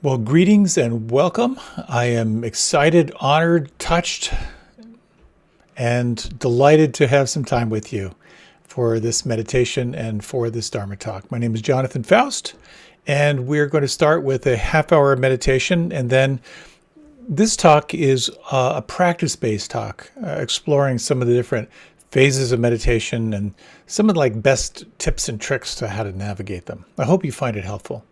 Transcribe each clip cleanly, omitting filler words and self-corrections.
Well, greetings and welcome. I am excited, honored, touched, and delighted to have some time with you for this meditation and for this Dharma talk. My name is Jonathan Foust, and we're going to start with a half-hour meditation, and then this talk is a practice-based talk, exploring some of the different phases of meditation and some of the best tips and tricks to how to navigate them. I hope you find it helpful.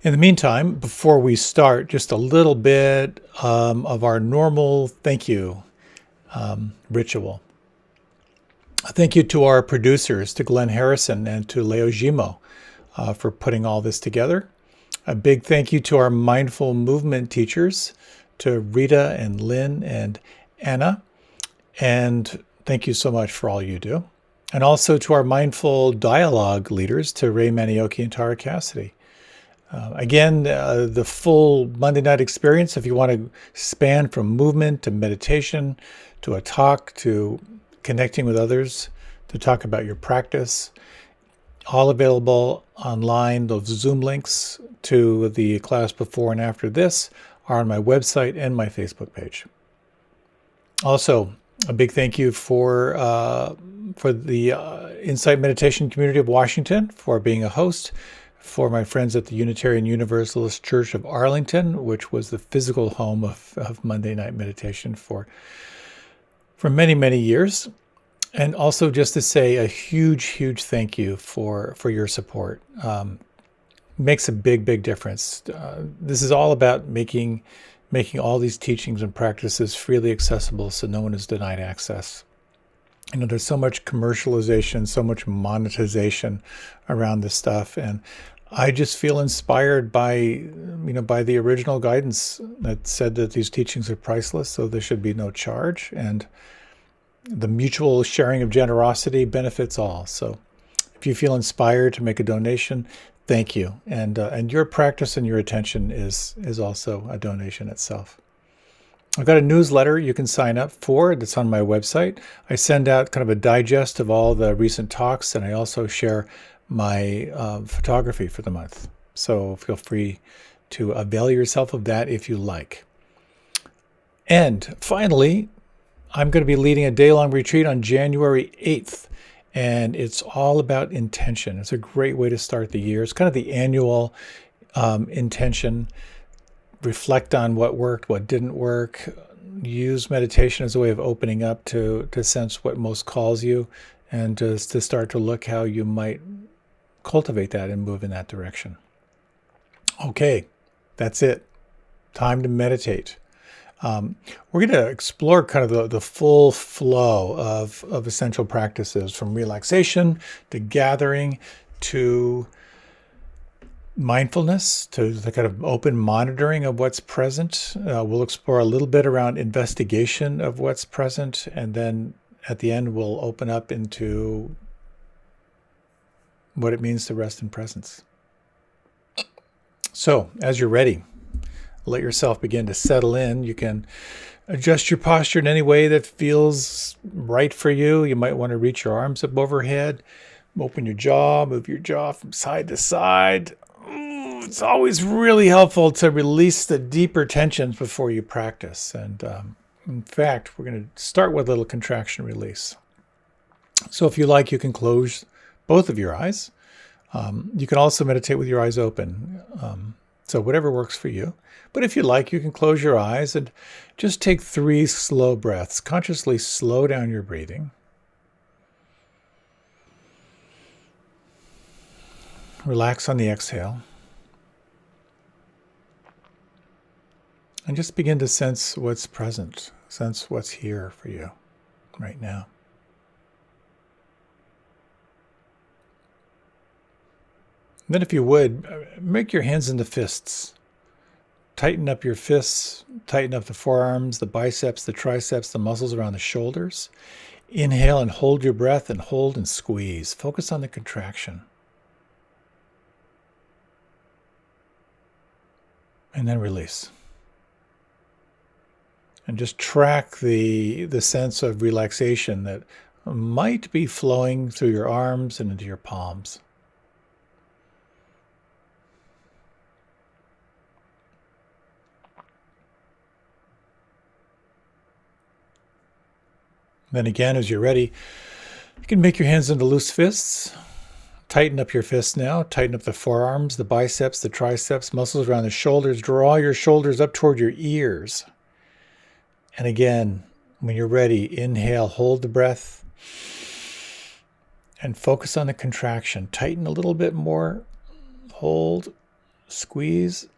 In the meantime, before we start, just a little bit of our normal thank you ritual. A thank you to our producers, to Glenn Harrison and to Leo Gimo for putting all this together. A big thank you to our mindful movement teachers, to Rita and Lynn and Anna. And thank you so much for all you do. And also to our mindful dialogue leaders, to Ray Manioki and Tara Cassidy. Again, the full Monday night experience, if you want to span from movement to meditation, to a talk, to connecting with others, to talk about your practice, all available online. Those Zoom links to the class before and after this are on my website and my Facebook page. Also, a big thank you for the Insight Meditation Community of Washington for being a host, for my friends at the Unitarian Universalist Church of Arlington, which was the physical home of Monday Night Meditation for many, many years. And also just to say a huge, huge thank you for your support. Makes a big, big difference. This is all about making all these teachings and practices freely accessible so no one is denied access. You know, there's so much commercialization, so much monetization around this stuff, and I just feel inspired by the original guidance that said that these teachings are priceless, so there should be no charge, and the mutual sharing of generosity benefits all. So if you feel inspired to make a donation, thank you, and your practice and your attention is also a donation itself. I've got a newsletter you can sign up for that's on my website. I send out kind of a digest of all the recent talks, and I also share my photography for the month. So feel free to avail yourself of that if you like. And finally, I'm going to be leading a day-long retreat on January 8th, and it's all about intention. It's a great way to start the year. It's kind of the annual intention. Reflect on what worked, what didn't work. Use meditation as a way of opening up to sense what most calls you, and just to start to look how you might cultivate that and move in that direction. Okay, that's it. Time to meditate. We're going to explore kind of the full flow of essential practices, from relaxation to gathering to mindfulness, to the kind of open monitoring of what's present. We'll explore a little bit around investigation of what's present, and then at the end we'll open up into what it means to rest in presence. So, as you're ready, let yourself begin to settle in. You can adjust your posture in any way that feels right for you. You might want to reach your arms up overhead, open your jaw, move your jaw from side to side. It's always really helpful to release the deeper tensions before you practice. And in fact, we're going to start with a little contraction release. So if you like, you can close both of your eyes. You can also meditate with your eyes open. So whatever works for you. But if you like, you can close your eyes and just take 3 slow breaths. Consciously slow down your breathing. Relax on the exhale. And just begin to sense what's present. Sense what's here for you right now. Then if you would, make your hands into fists. Tighten up your fists, tighten up the forearms, the biceps, the triceps, the muscles around the shoulders. Inhale and hold your breath, and hold and squeeze. Focus on the contraction. And then release. And just track the sense of relaxation that might be flowing through your arms and into your palms. Then again, as you're ready, you can make your hands into loose fists. Tighten up your fists now. Tighten up the forearms, the biceps, the triceps, muscles around the shoulders. Draw your shoulders up toward your ears. And again, when you're ready, inhale, hold the breath, and focus on the contraction. Tighten a little bit more. Hold, squeeze.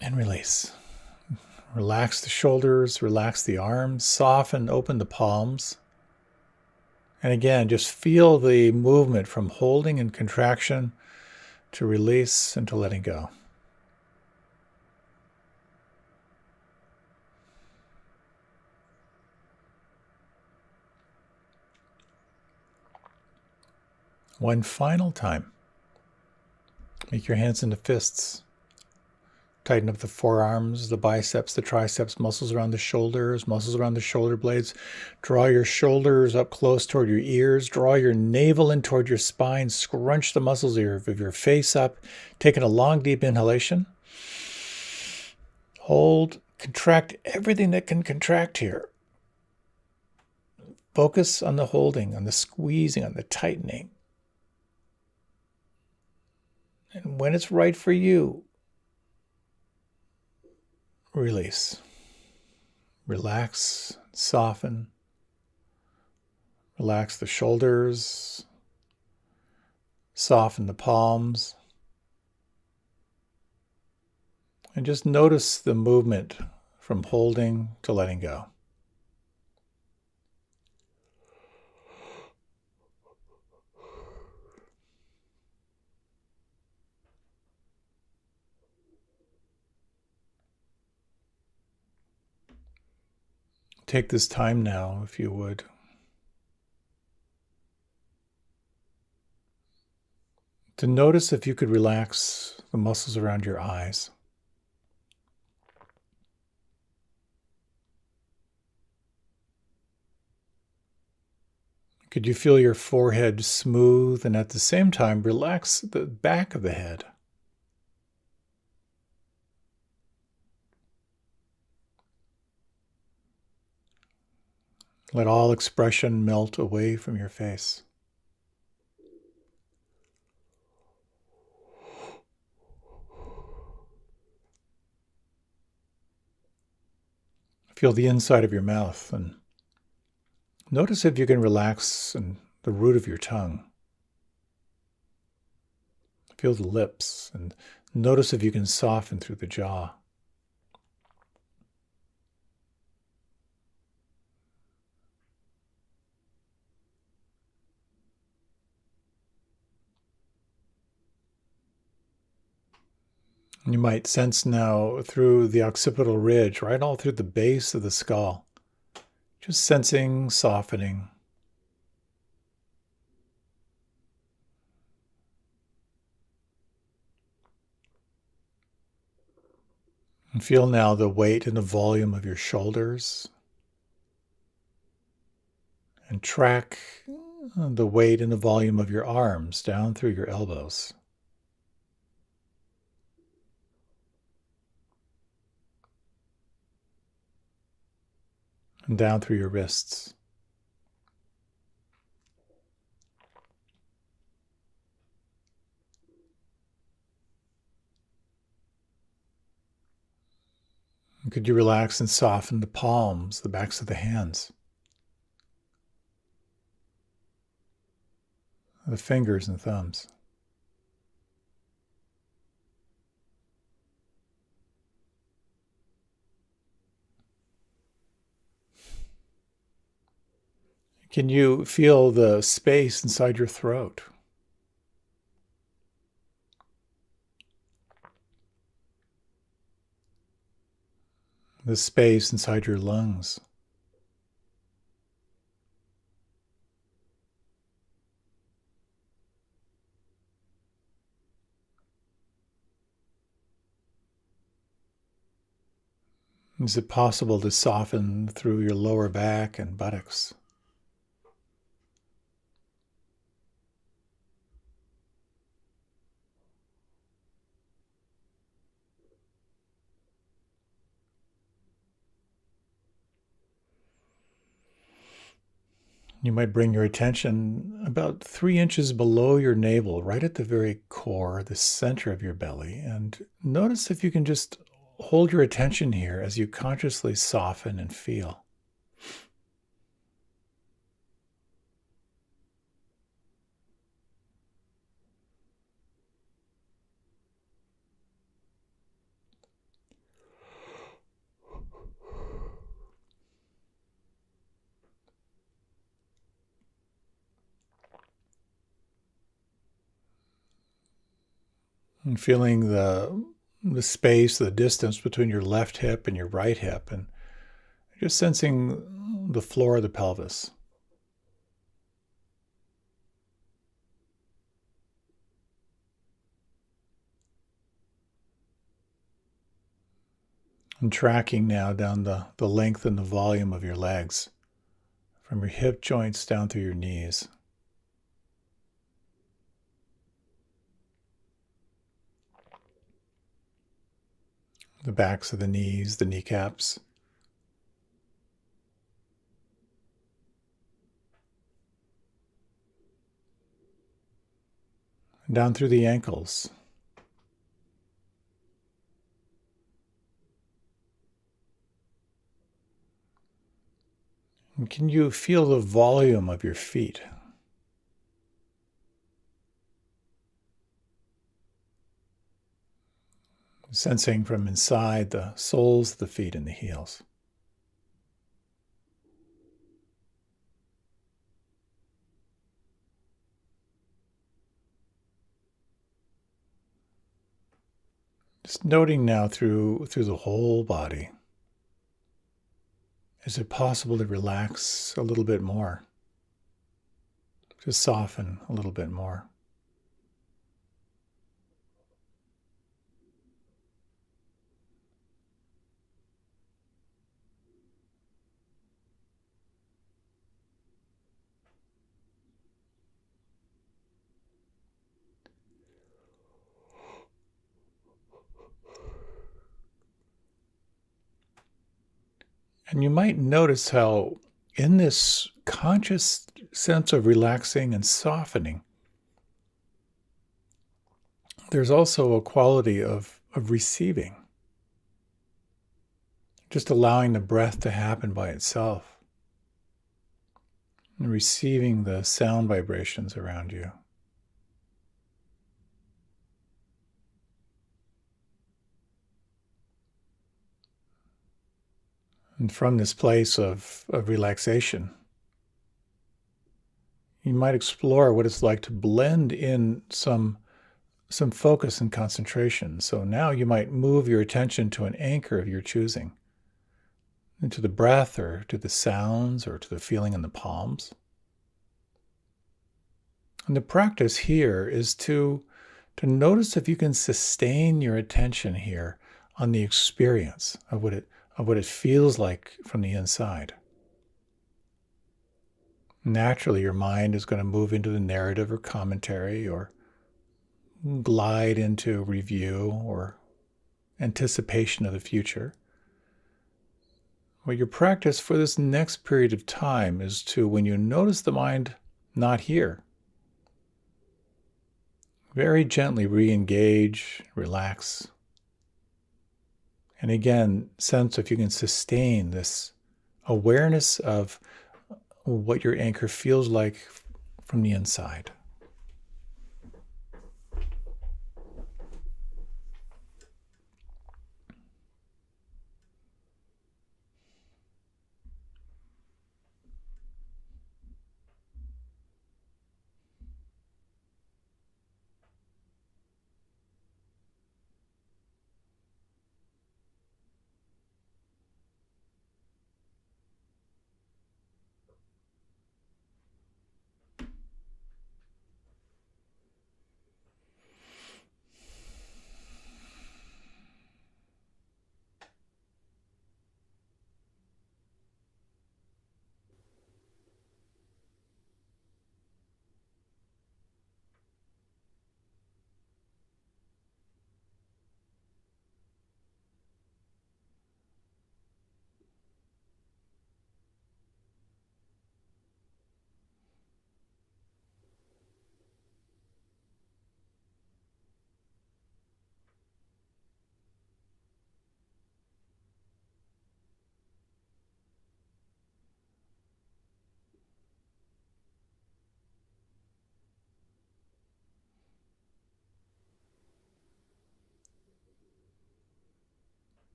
And release. Relax the shoulders, relax the arms, soften, open the palms. And again, just feel the movement from holding and contraction to release and to letting go. One final time. Make your hands into fists. Tighten up the forearms, the biceps, the triceps, muscles around the shoulders, muscles around the shoulder blades. Draw your shoulders up close toward your ears. Draw your navel in toward your spine. Scrunch the muscles of your face up. Taking a long, deep inhalation. Hold. Contract everything that can contract here. Focus on the holding, on the squeezing, on the tightening. And when it's right for you, release. Relax, soften. Relax the shoulders. Soften the palms. And just notice the movement from holding to letting go. Take this time now, if you would, to notice if you could relax the muscles around your eyes. Could you feel your forehead smooth and at the same time relax the back of the head? Let all expression melt away from your face. Feel the inside of your mouth and notice if you can relax the root of your tongue. Feel the lips and notice if you can soften through the jaw. You might sense now through the occipital ridge, right all through the base of the skull, just sensing, softening. And feel now the weight and the volume of your shoulders. And track the weight and the volume of your arms down through your elbows. And down through your wrists. And could you relax and soften the palms, the backs of the hands, the fingers and thumbs? Can you feel the space inside your throat? The space inside your lungs? Is it possible to soften through your lower back and buttocks? You might bring your attention about 3 inches below your navel, right at the very core, the center of your belly. And notice if you can just hold your attention here as you consciously soften and feel. And feeling the space, the distance between your left hip and your right hip, and just sensing the floor of the pelvis. And tracking now down the length and the volume of your legs, from your hip joints down through your knees. The backs of the knees, the kneecaps. Down through the ankles. And can you feel the volume of your feet? Sensing from inside the soles of the feet and the heels. Just noting now through the whole body. Is it possible to relax a little bit more? To soften a little bit more? And you might notice how, in this conscious sense of relaxing and softening, there's also a quality of receiving, just allowing the breath to happen by itself, and receiving the sound vibrations around you. And from this place of relaxation, you might explore what it's like to blend in some focus and concentration. So now you might move your attention to an anchor of your choosing, into the breath or to the sounds or to the feeling in the palms. And the practice here is to notice if you can sustain your attention here on the experience of what it feels like from the inside. Naturally, your mind is going to move into the narrative or commentary or glide into review or anticipation of the future. Well, your practice for this next period of time is to, when you notice the mind not here, very gently re-engage, relax, and again, sense if you can sustain this awareness of what your anchor feels like from the inside.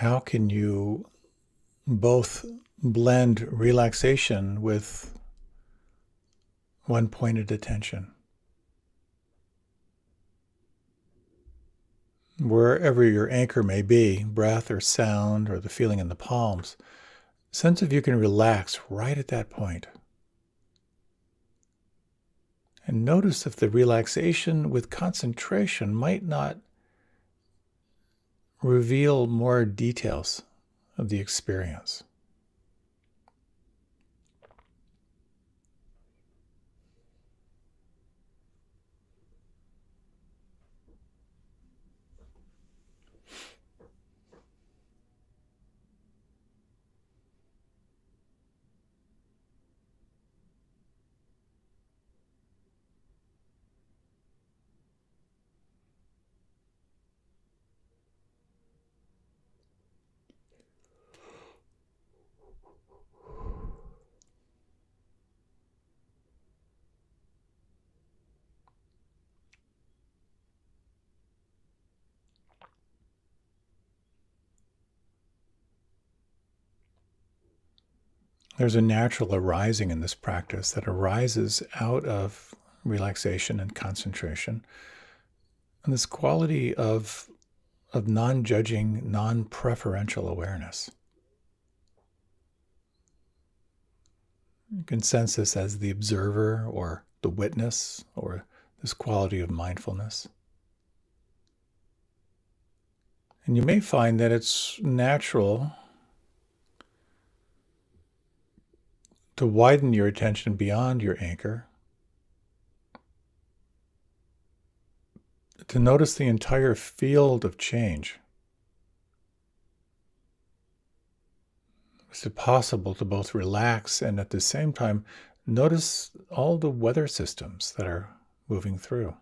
how can you both blend relaxation with one-pointed attention? Wherever your anchor may be, breath or sound or the feeling in the palms, sense if you can relax right at that point. And notice if the relaxation with concentration might not reveal more details of the experience. There's a natural arising in this practice that arises out of relaxation and concentration. And this quality of non-judging, non-preferential awareness. You can sense this as the observer or the witness, or this quality of mindfulness. And you may find that it's natural to widen your attention beyond your anchor, to notice the entire field of change. Is it possible to both relax and at the same time notice all the weather systems that are moving through?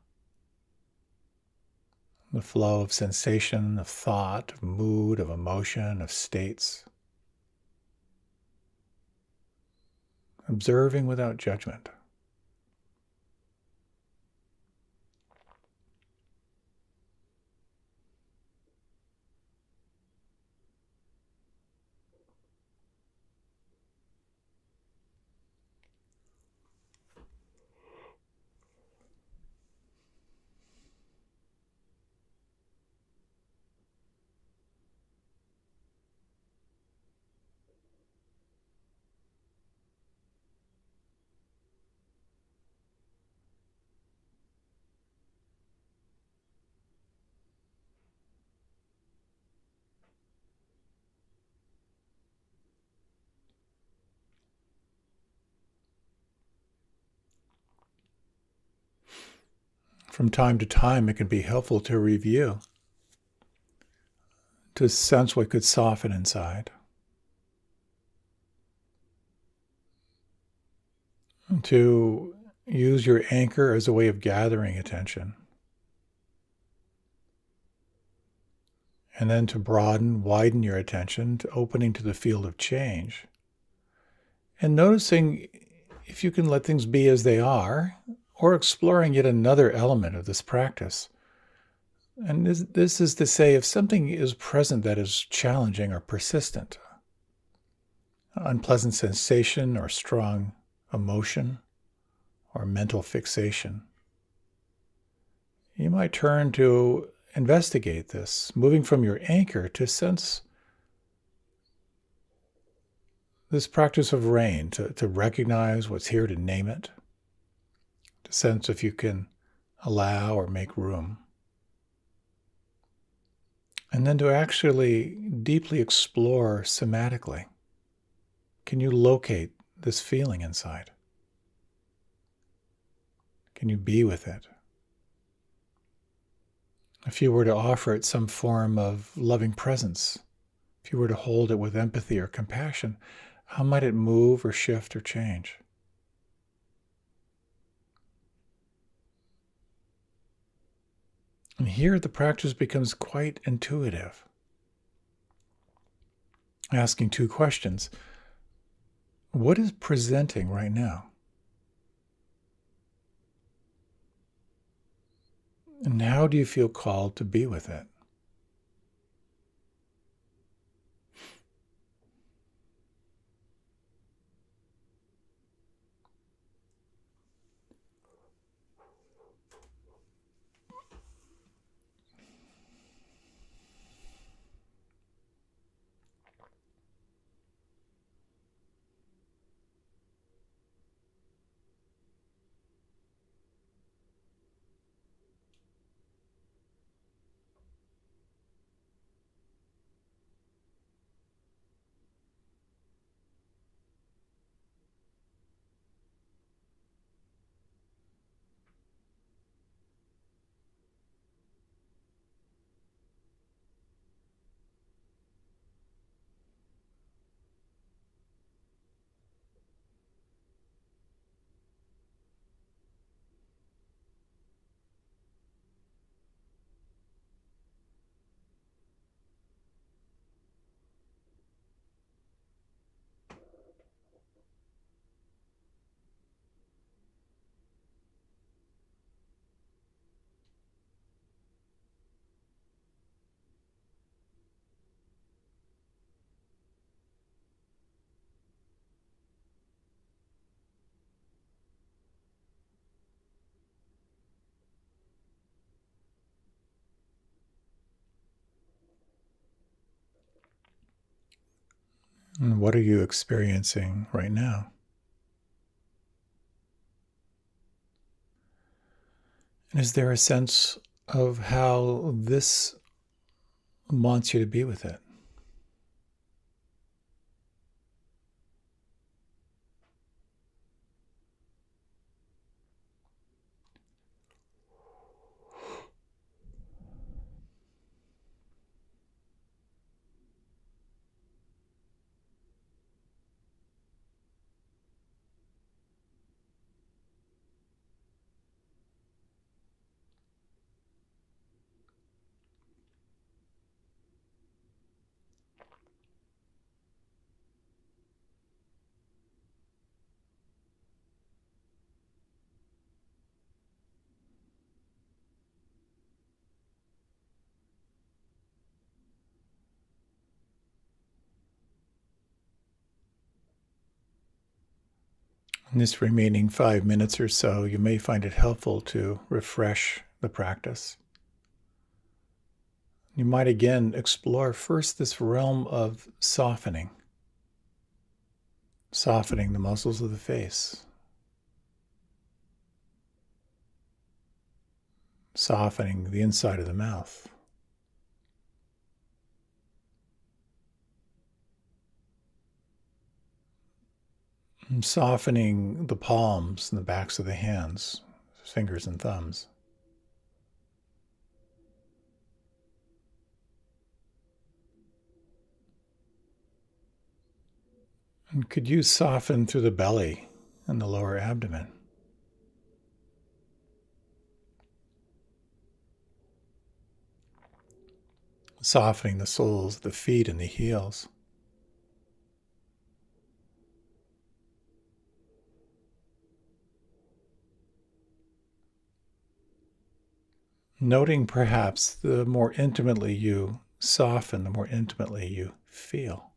The flow of sensation, of thought, of mood, of emotion, of states. Observing without judgment. From time to time, it can be helpful to review, to sense what could soften inside, to use your anchor as a way of gathering attention, and then to widen your attention, to opening to the field of change, and noticing if you can let things be as they are, or exploring yet another element of this practice. And this is to say, if something is present that is challenging or persistent, unpleasant sensation or strong emotion or mental fixation, you might turn to investigate this, moving from your anchor to sense this practice of rain, to recognize what's here, to name it, to sense if you can allow or make room. And then to actually deeply explore somatically. Can you locate this feeling inside? Can you be with it? If you were to offer it some form of loving presence, if you were to hold it with empathy or compassion, how might it move or shift or change? And here the practice becomes quite intuitive. Asking two questions. What is presenting right now? And how do you feel called to be with it? And what are you experiencing right now? And is there a sense of how this wants you to be with it? In this remaining 5 minutes or so, you may find it helpful to refresh the practice. You might again explore first this realm of softening the muscles of the face, softening the inside of the mouth, and softening the palms and the backs of the hands, fingers and thumbs. And could you soften through the belly and the lower abdomen? Softening the soles of the feet and the heels. Noting perhaps the more intimately you soften, the more intimately you feel.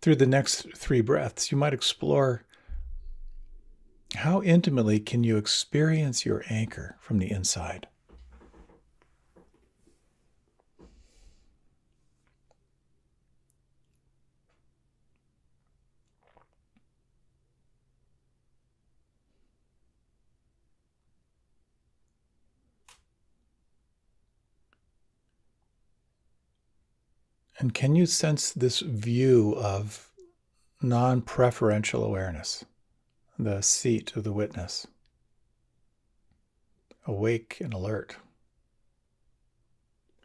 Through the next 3 breaths, you might explore how intimately can you experience your anchor from the inside. And can you sense this view of non-preferential awareness, the seat of the witness, awake and alert,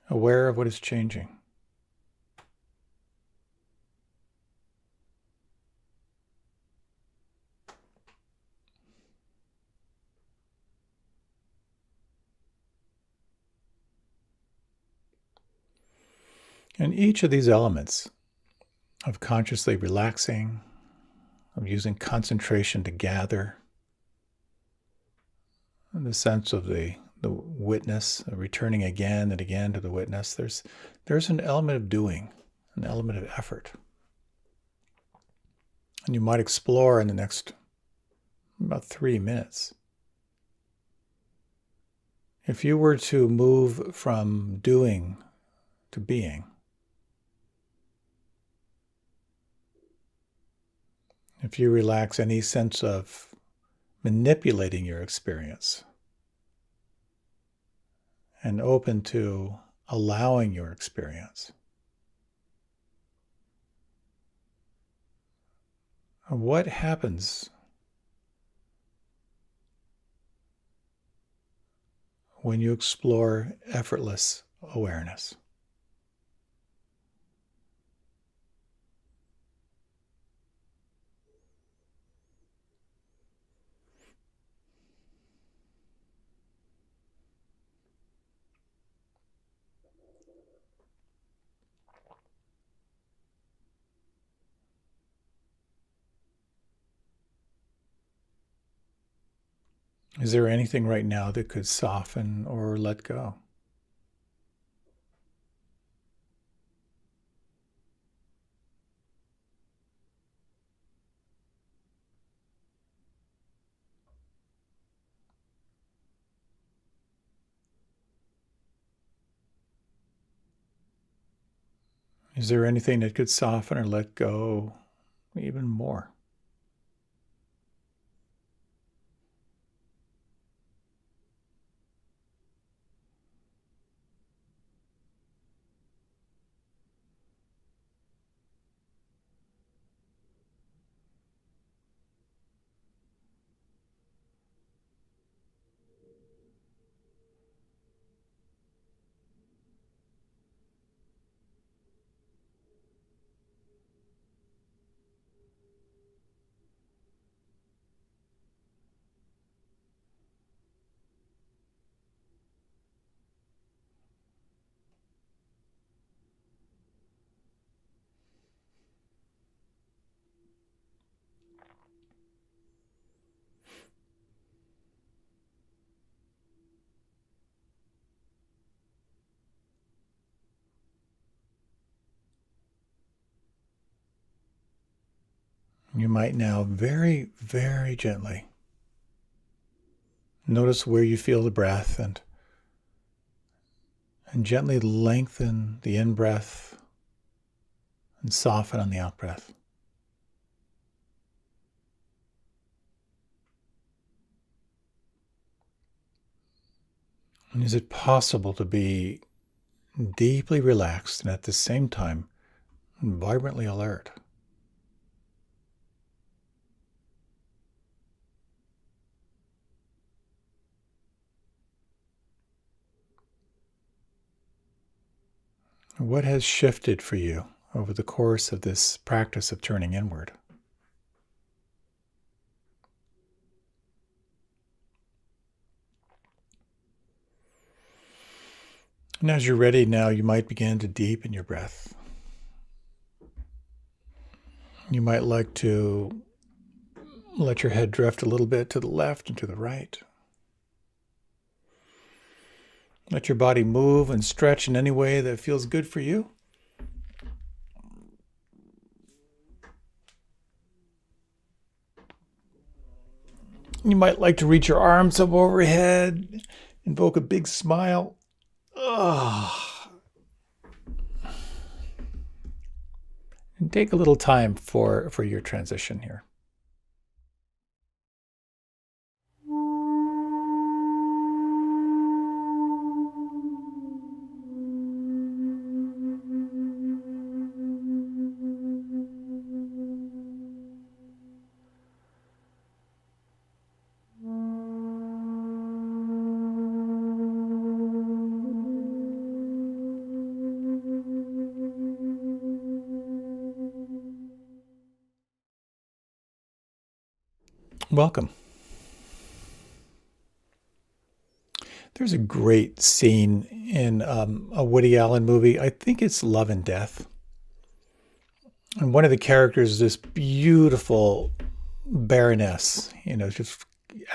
aware of what is changing? And each of these elements of consciously relaxing, of using concentration to gather, and the sense of the witness, returning again and again to the witness, there's an element of doing, an element of effort. And you might explore in the next about 3 minutes. If you were to move from doing to being, if you relax any sense of manipulating your experience and open to allowing your experience, what happens when you explore effortless awareness? Is there anything right now that could soften or let go? Is there anything that could soften or let go even more? You might now very, very gently notice where you feel the breath and gently lengthen the in-breath and soften on the out-breath. And is it possible to be deeply relaxed and at the same time vibrantly alert? What has shifted for you over the course of this practice of turning inward? And as you're ready now, you might begin to deepen your breath. You might like to let your head drift a little bit to the left and to the right. Let your body move and stretch in any way that feels good for you. You might like to reach your arms up overhead, invoke a big smile. And take a little time for your transition here. Welcome. There's a great scene in a Woody Allen movie. I think it's Love and Death. And one of the characters is this beautiful baroness, just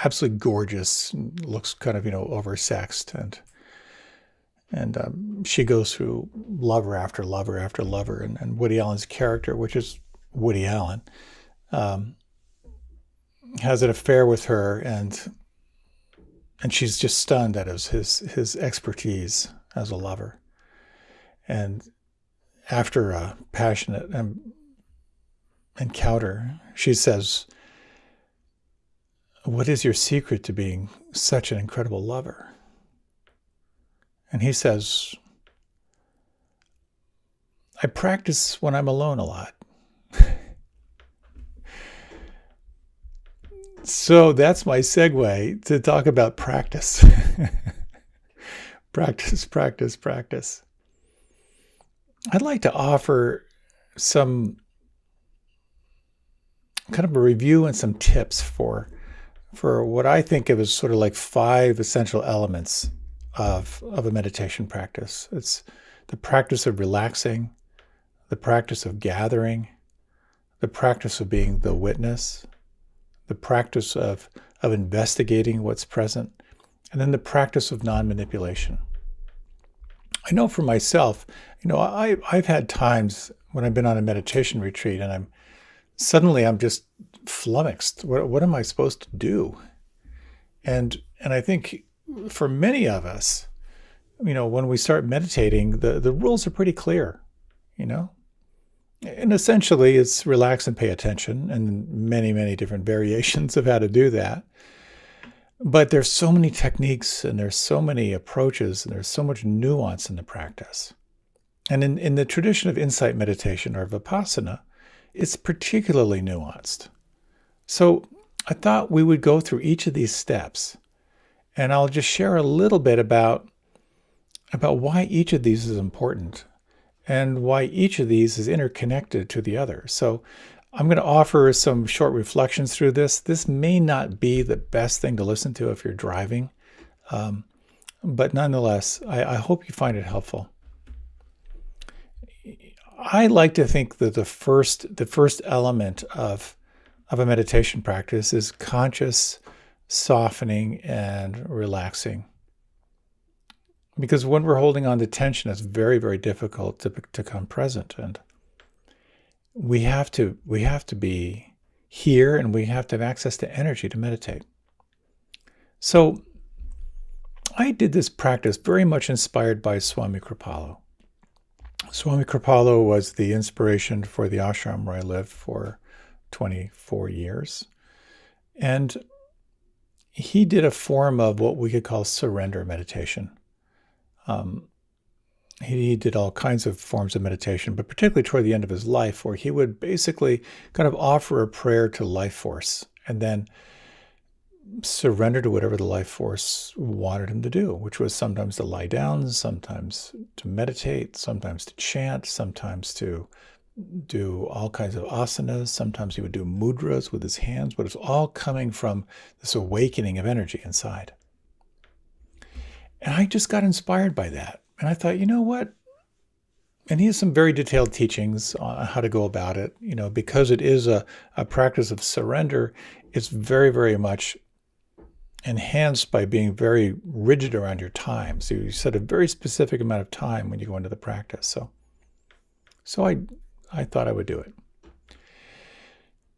absolutely gorgeous, looks kind of, oversexed. And she goes through lover after lover after lover. And Woody Allen's character, which is Woody Allen, has an affair with her, and she's just stunned at his expertise as a lover. And after a passionate encounter, she says, "What is your secret to being such an incredible lover?" And he says, "I practice when I'm alone a lot." So that's my segue to talk about practice. Practice, practice, practice. I'd like to offer some kind of a review and some tips for what I think of as sort of like 5 essential elements of a meditation practice. It's the practice of relaxing, the practice of gathering, the practice of being the witness, the practice of investigating what's present, and then the practice of non-manipulation. I know for myself, I've had times when I've been on a meditation retreat and I'm just flummoxed. What am I supposed to do? And I think for many of us, when we start meditating, the rules are pretty clear. you know? And essentially, it's relax and pay attention, and many, many different variations of how to do that. But there's so many techniques, and there's so many approaches, and there's so much nuance in the practice. And in the tradition of insight meditation or Vipassana, it's particularly nuanced. So I thought we would go through each of these steps, and I'll just share a little bit about why each of these is important and why each of these is interconnected to the other. So I'm going to offer some short reflections through this. This may not be the best thing to listen to if you're driving, but nonetheless, I hope you find it helpful. I like to think that the first element of a meditation practice is conscious softening and relaxing. Because when we're holding on to tension, it's very, very difficult to become present. And we have to be here, and we have to have access to energy to meditate. So I did this practice very much inspired by Swami Kripalu. Swami Kripalu was the inspiration for the ashram where I lived for 24 years. And he did a form of what we could call surrender meditation. He did all kinds of forms of meditation, but particularly toward the end of his life, where he would basically kind of offer a prayer to life force and then surrender to whatever the life force wanted him to do, which was sometimes to lie down, sometimes to meditate, sometimes to chant, sometimes to do all kinds of asanas. Sometimes he would do mudras with his hands, but it's all coming from this awakening of energy inside. And I just got inspired by that. And I thought, you know what? And he has some very detailed teachings on how to go about it. You know, because it is a practice of surrender, it's very, very much enhanced by being very rigid around your time. So you set a very specific amount of time when you go into the practice. So I thought I would do it. It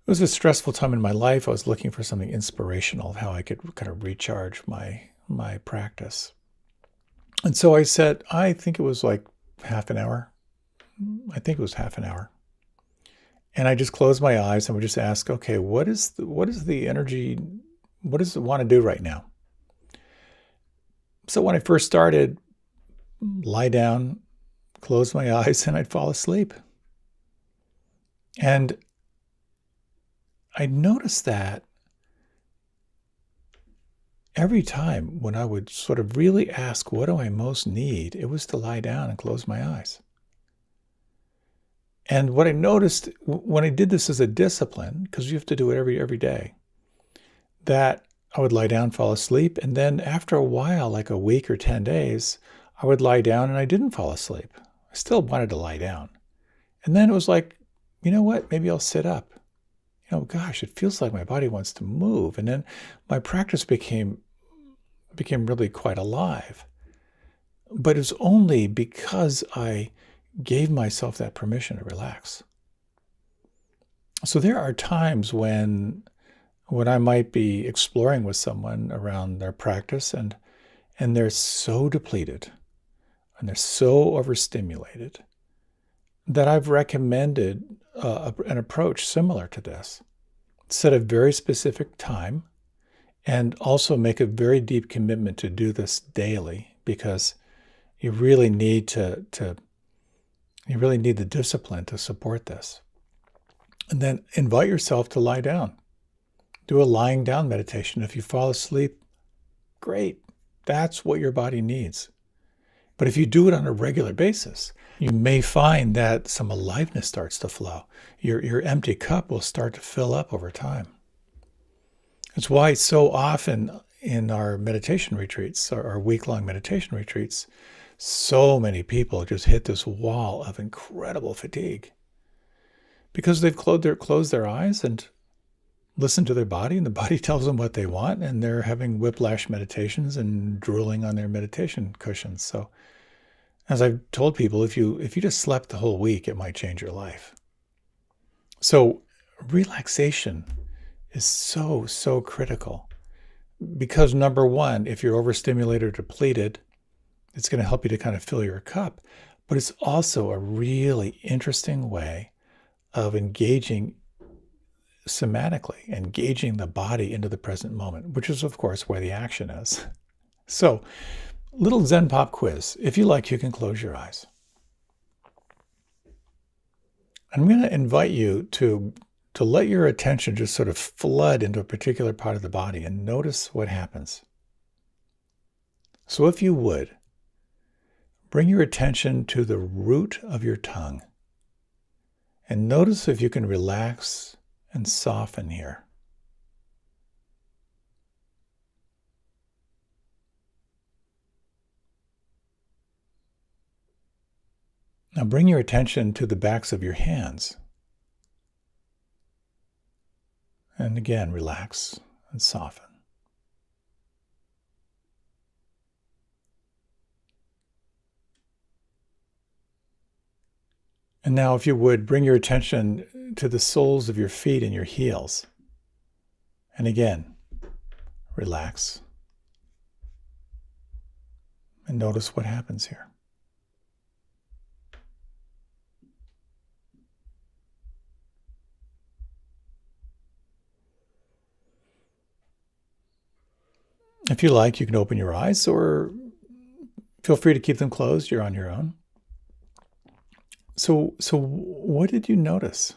was a stressful time in my life. I was looking for something inspirational of how I could kind of recharge my practice. And so I said, I think it was like half an hour. I think it was half an hour. And I just closed my eyes and would just ask, okay, what is the energy, what does it want to do right now? So when I first started, lie down, close my eyes, and I'd fall asleep. And I noticed that every time when I would sort of really ask, what do I most need? It was to lie down and close my eyes. And what I noticed when I did this as a discipline, because you have to do it every day, that I would lie down, fall asleep, and then after a while, like a week or 10 days, I would lie down and I didn't fall asleep. I still wanted to lie down. And then it was like, you know what? Maybe I'll sit up. You know, gosh, it feels like my body wants to move. And then my practice became really quite alive. But it's only because I gave myself that permission to relax. So there are times when I might be exploring with someone around their practice and they're so depleted and they're so overstimulated that I've recommended an approach similar to this. Set a very specific time and also make a very deep commitment to do this daily, because you really need the discipline to support this. And then invite yourself to lie down. Do a lying down meditation. If you fall asleep, great. That's what your body needs. But if you do it on a regular basis, you may find that some aliveness starts to flow. Your empty cup will start to fill up over time. It's why so often in our meditation retreats, our week-long meditation retreats, so many people just hit this wall of incredible fatigue because they've closed their eyes and listened to their body, and the body tells them what they want, and they're having whiplash meditations and drooling on their meditation cushions. So as I've told people, if you just slept the whole week, it might change your life. So relaxation is so critical, because number one, if you're overstimulated or depleted, it's going to help you to kind of fill your cup. but it's also a really interesting way of engaging somatically, engaging the body into the present moment, which is, of course, where the action is. So, little Zen pop quiz. If you like, you can close your eyes. I'm going to invite you to let your attention just sort of flood into a particular part of the body and notice what happens. So if you would, bring your attention to the root of your tongue and notice if you can relax and soften here. Now bring your attention to the backs of your hands. And again, relax and soften. And now, if you would, bring your attention to the soles of your feet and your heels. And again, relax. And notice what happens here. If you like, you can open your eyes or feel free to keep them closed. You're on your own. So what did you notice?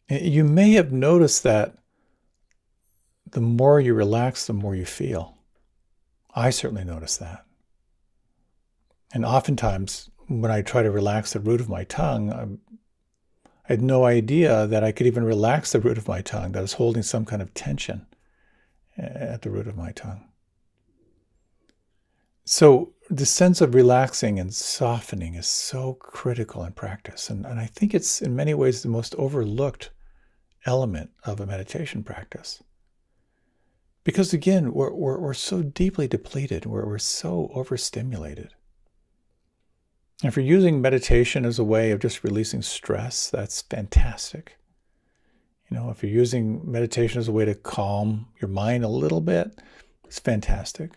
You may have noticed that the more you relax, the more you feel. I certainly noticed that. And oftentimes, when I try to relax the root of my tongue, I had no idea that I could even relax the root of my tongue, that I was holding some kind of tension at the root of my tongue. So the sense of relaxing and softening is so critical in practice. And I think it's in many ways the most overlooked element of a meditation practice. Because again, we're so deeply depleted, we're so overstimulated. If you're using meditation as a way of just releasing stress, that's fantastic. If you're using meditation as a way to calm your mind a little bit, it's fantastic.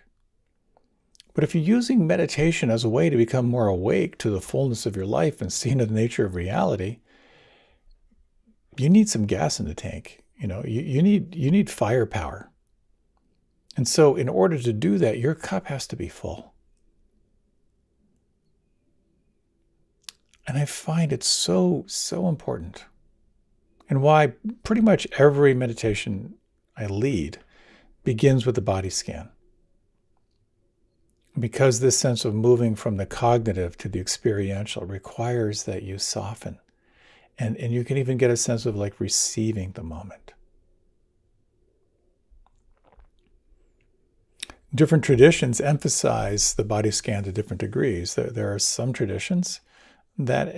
But if you're using meditation as a way to become more awake to the fullness of your life and see into the nature of reality, you need some gas in the tank. You need firepower. And so in order to do that, your cup has to be full. And I find it so important. And why pretty much every meditation I lead begins with the body scan. Because this sense of moving from the cognitive to the experiential requires that you soften. And you can even get a sense of like receiving the moment. Different traditions emphasize the body scan to different degrees. There are some traditions that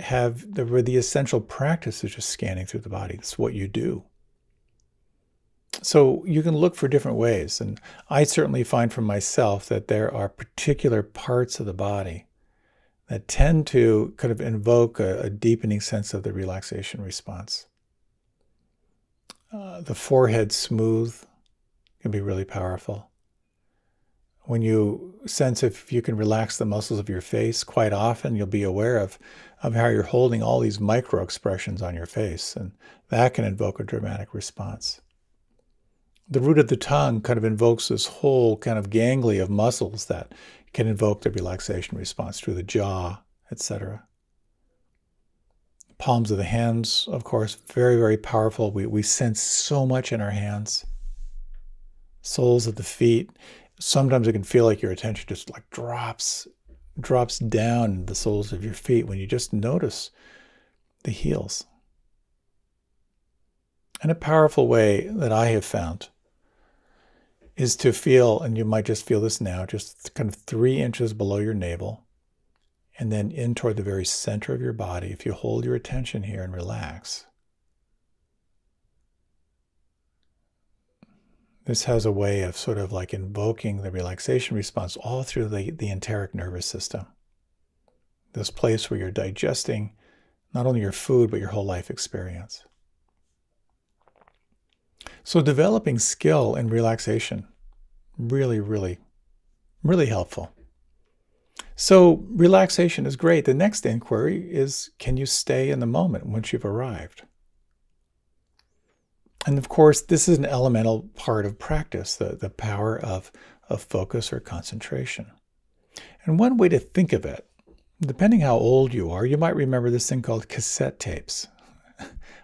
where the essential practice is just scanning through the body. It's what you do. So you can look for different ways. And I certainly find for myself that there are particular parts of the body that tend to kind of invoke a deepening sense of the relaxation response. The forehead smooth can be really powerful. When you sense if you can relax the muscles of your face, quite often you'll be aware of how you're holding all these micro expressions on your face, and that can invoke a dramatic response. The root of the tongue kind of invokes this whole kind of gangly of muscles that can invoke the relaxation response through the jaw, etc. Palms of the hands, of course, very, very powerful. We sense so much in our hands. Soles of the feet. Sometimes it can feel like your attention just like drops down the soles of your feet when you just notice the heels. And a powerful way that I have found is to feel, and you might just feel this now, just kind of 3 inches below your navel, and then in toward the very center of your body. If you hold your attention here and relax, this has a way of sort of like invoking the relaxation response all through the enteric nervous system. This place where you're digesting not only your food, but your whole life experience. So developing skill in relaxation, really, really, really helpful. So relaxation is great. The next inquiry is, can you stay in the moment once you've arrived? And of course, this is an elemental part of practice, the power of focus or concentration. And one way to think of it, depending how old you are, you might remember this thing called cassette tapes,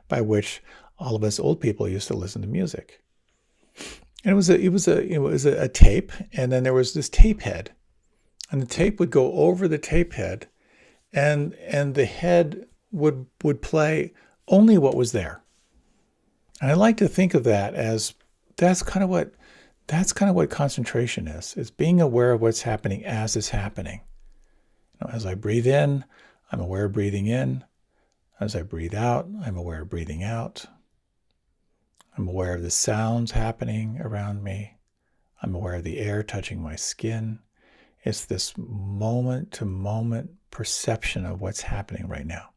by which all of us old people used to listen to music. And it was a tape, and then there was this tape head, and the tape would go over the tape head, and the head would play only what was there. And I like to think of that as that's kind of what concentration is. It's being aware of what's happening as it's happening. As I breathe in, I'm aware of breathing in. As I breathe out, I'm aware of breathing out. I'm aware of the sounds happening around me. I'm aware of the air touching my skin. It's this moment-to-moment perception of what's happening right now.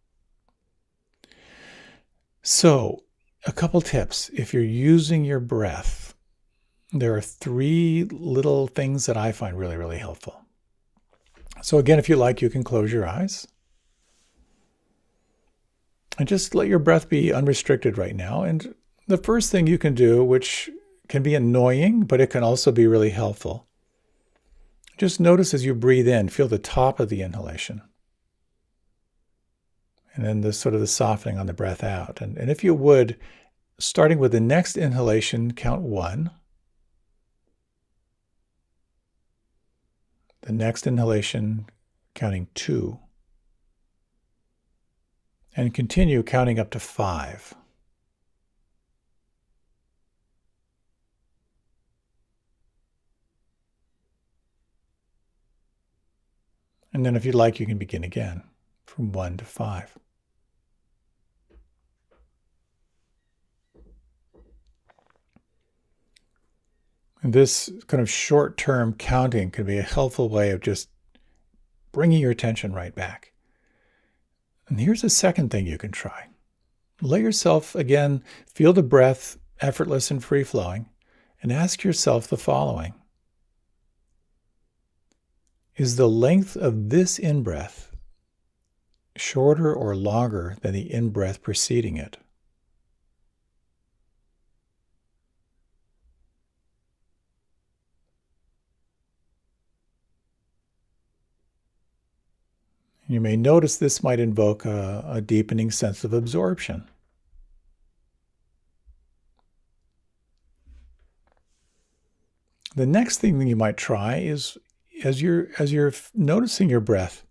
So, a couple tips. If you're using your breath, there are 3 little things that I find really, really helpful. So again, if you like, you can close your eyes. And just let your breath be unrestricted right now. And the first thing you can do, which can be annoying, but it can also be really helpful, just notice as you breathe in, feel the top of the inhalation. And then the sort of the softening on the breath out. And if you would, starting with the next inhalation, count 1. The next inhalation, counting 2. And continue counting up to 5. And then if you'd like, you can begin again from 1 to 5. And this kind of short-term counting can be a helpful way of just bringing your attention right back. And here's a second thing you can try. Let yourself, again, feel the breath effortless and free-flowing, and ask yourself the following. Is the length of this in-breath shorter or longer than the in-breath preceding it? You may notice this might invoke a deepening sense of absorption. The next thing that you might try is, as you're noticing your breath,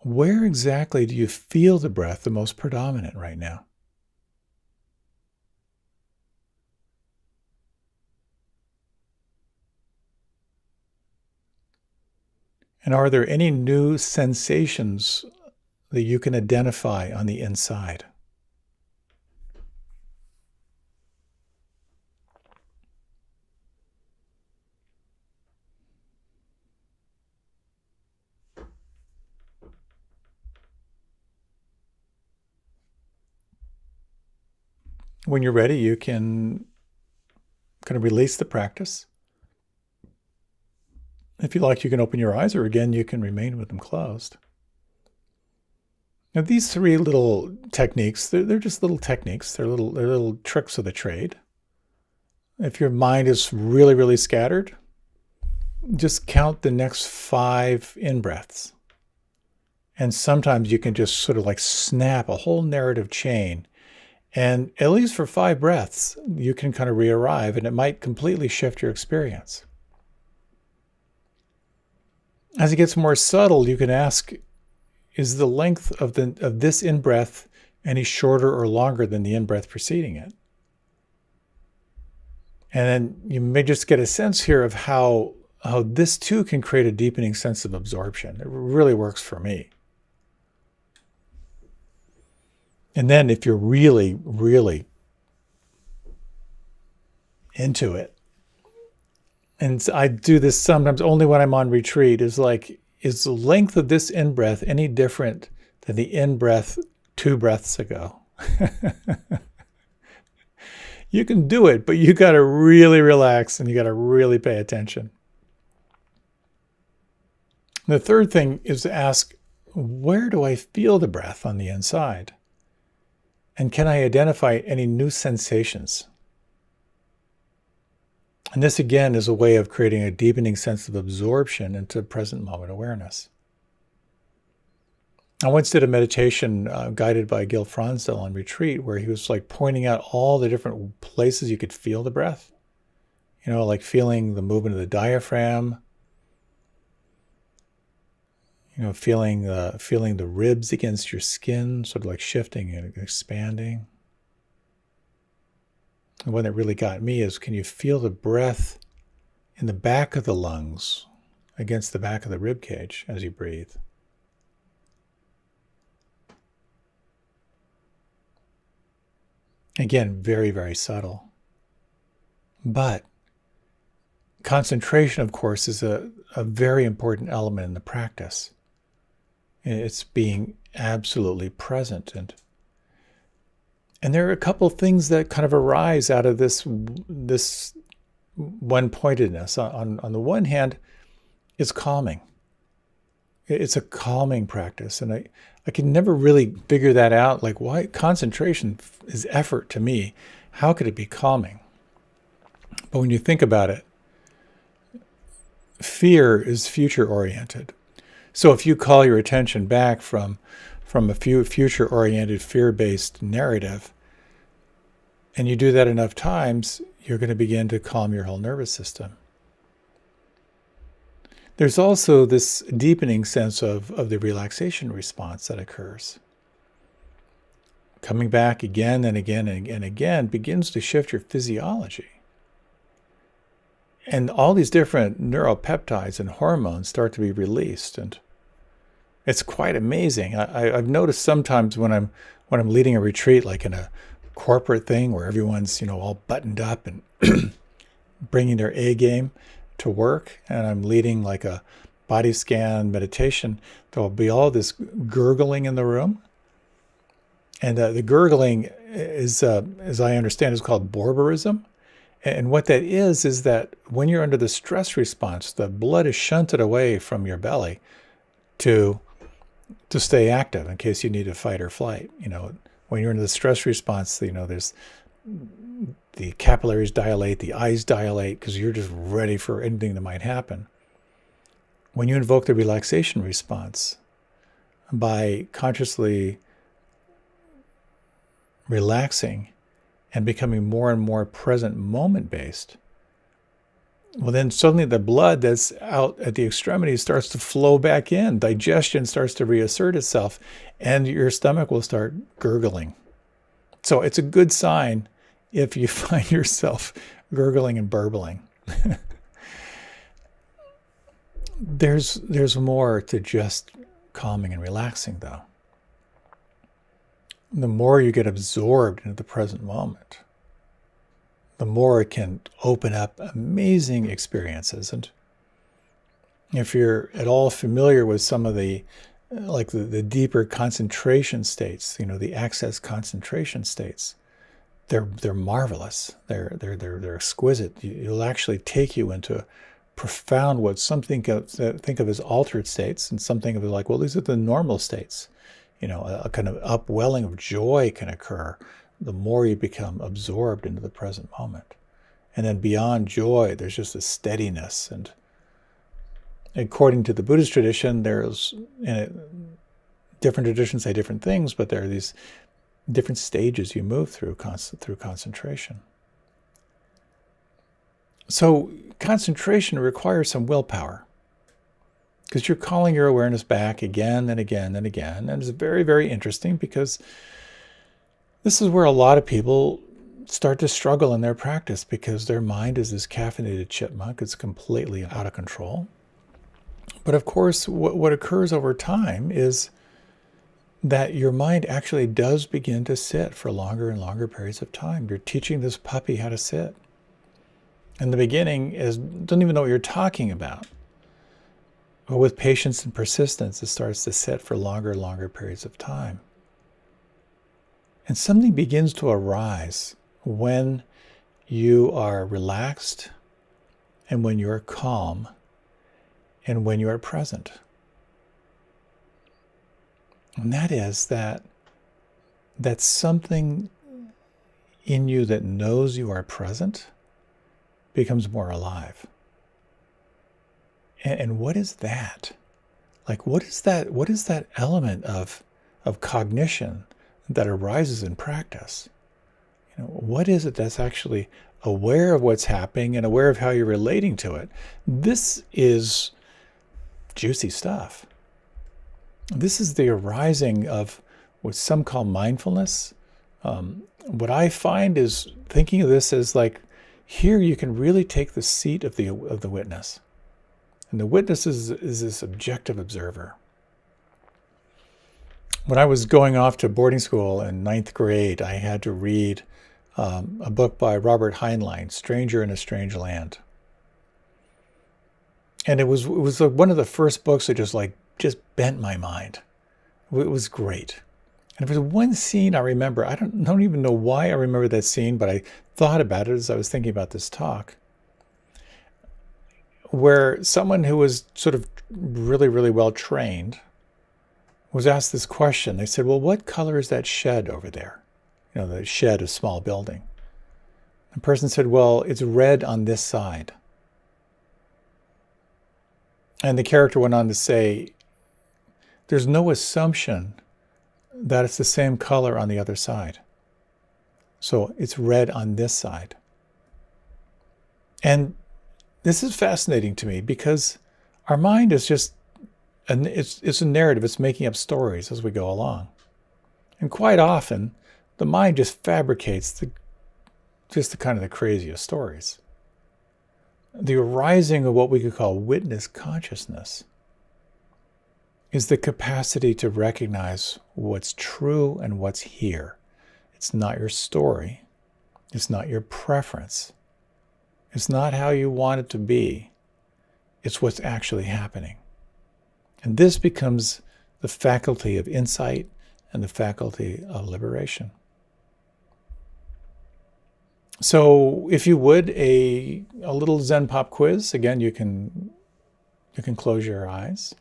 where exactly do you feel the breath the most predominant right now? And are there any new sensations that you can identify on the inside? When you're ready, you can kind of release the practice. If you like, you can open your eyes, or again, you can remain with them closed. Now, these 3 little techniques, they're just little techniques. They're little tricks of the trade. If your mind is really, really scattered, just count the next 5 in-breaths. And sometimes you can just sort of like snap a whole narrative chain. And at least for 5 breaths, you can kind of re-arrive, and it might completely shift your experience. As it gets more subtle, you can ask, is the length of this in-breath any shorter or longer than the in-breath preceding it? And then you may just get a sense here of how this too can create a deepening sense of absorption. It really works for me. And then if you're really, really into it, and I do this sometimes only when I'm on retreat, is the length of this in-breath any different than the in-breath 2 breaths ago? You can do it, but you got to really relax and you got to really pay attention. And the third thing is to ask, where do I feel the breath on the inside? And can I identify any new sensations? And this again is a way of creating a deepening sense of absorption into present moment awareness. I once did a meditation guided by Gil Fronsdal on retreat, where he was like pointing out all the different places you could feel the breath. Like feeling the movement of the diaphragm, feeling the ribs against your skin, sort of like shifting and expanding. The one that really got me is, can you feel the breath in the back of the lungs against the back of the rib cage as you breathe? Again, very, very subtle. But concentration, of course, is a very important element in the practice. It's being absolutely present. And there are a couple things that kind of arise out of this one-pointedness. On the one hand, it's calming. It's a calming practice. And I can never really figure that out. Like, why concentration is effort to me? How could it be calming? But when you think about it, fear is future-oriented. So if you call your attention back from a future-oriented, fear-based narrative, and you do that enough times, you're going to begin to calm your whole nervous system. There's also this deepening sense of the relaxation response that occurs. Coming back again and again and again begins to shift your physiology. And all these different neuropeptides and hormones start to be released, and it's quite amazing. I've noticed sometimes when I'm leading a retreat, like in a corporate thing where everyone's all buttoned up and bringing their A game to work, and I'm leading like a body scan meditation, there'll be all this gurgling in the room, and the gurgling is, as I understand, is called borborism. And what that is that when you're under the stress response, the blood is shunted away from your belly to stay active in case you need to fight or flight. When you're in the stress response, there's the capillaries dilate, the eyes dilate, because you're just ready for anything that might happen. When you invoke the relaxation response by consciously relaxing and becoming more and more present moment based, well, then suddenly the blood that's out at the extremities starts to flow back in. Digestion starts to reassert itself, and your stomach will start gurgling. So it's a good sign if you find yourself gurgling and burbling. There's more to just calming and relaxing, though. The more you get absorbed into the present moment, the more it can open up amazing experiences. And if you're at all familiar with some of the deeper concentration states, the access concentration states, they're marvelous. They're exquisite. It'll actually take you into profound what some think of as altered states, and some think of it like, well, these are the normal states. A kind of upwelling of joy can occur the more you become absorbed into the present moment. And then beyond joy, there's just a steadiness. And according to the Buddhist tradition, there's different traditions say different things, but there are these different stages you move through concentration. So concentration requires some willpower, because you're calling your awareness back again and again and again. And it's very, very interesting, because this is where a lot of people start to struggle in their practice, because their mind is this caffeinated chipmunk. It's completely out of control. But of course, what occurs over time is that your mind actually does begin to sit for longer and longer periods of time. You're teaching this puppy how to sit. In the beginning, it doesn't even know what you're talking about. But with patience and persistence, it starts to sit for longer and longer periods of time. And something begins to arise when you are relaxed, and when you are calm, and when you are present. And that is that something in you that knows you are present becomes more alive. And what is that? Like, what is that element of cognition that arises in practice? What is it that's actually aware of what's happening and aware of how you're relating to it? This is juicy stuff. This is the arising of what some call mindfulness. What I find is thinking of this as like, here you can really take the seat of the witness. And the witness is this objective observer. When I was going off to boarding school in 9th grade, I had to read a book by Robert Heinlein, Stranger in a Strange Land. And it was like one of the first books that just bent my mind. It was great. And there was one scene I remember. I don't even know why I remember that scene, but I thought about it as I was thinking about this talk, where someone who was sort of really, really well trained was asked this question. They said, well, what color is that shed over there? The shed, a small building. The person said, well, it's red on this side. And the character went on to say, there's no assumption that it's the same color on the other side. So it's red on this side. And this is fascinating to me because our mind is just, it's a narrative. It's making up stories as we go along. And quite often, the mind just fabricates the kind of the craziest stories. The arising of what we could call witness consciousness is the capacity to recognize what's true and what's here. It's not your story. It's not your preference. It's not how you want it to be. It's what's actually happening. And this becomes the faculty of insight and the faculty of liberation. So if you would, a little Zen pop quiz. Again, you can close your eyes.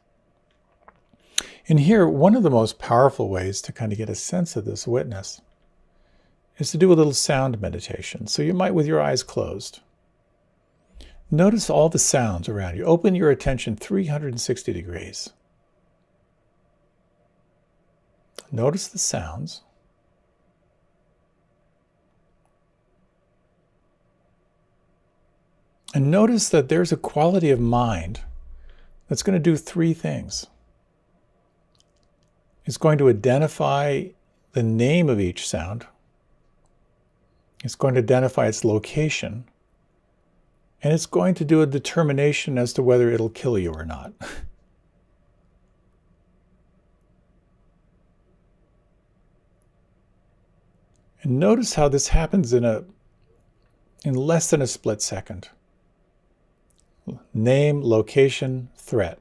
And here, one of the most powerful ways to kind of get a sense of this witness is to do a little sound meditation. So you might, with your eyes closed, notice all the sounds around you. Open your attention 360 degrees. Notice the sounds. And notice that there's a quality of mind that's going to do three things. It's going to identify the name of each sound. It's going to identify its location. And it's going to do a determination as to whether it'll kill you or not. And notice how this happens in less than a split second. Name, location, threat.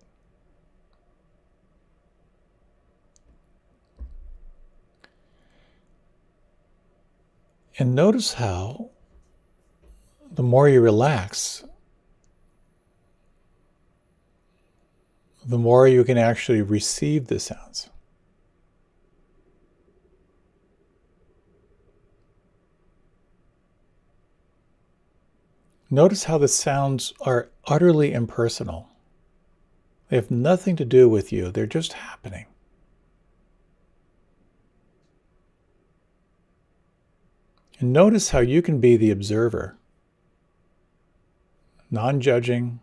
And notice how the more you relax, the more you can actually receive the sounds. Notice how the sounds are utterly impersonal. They have nothing to do with you. They're just happening. And notice how you can be the observer, non-judging,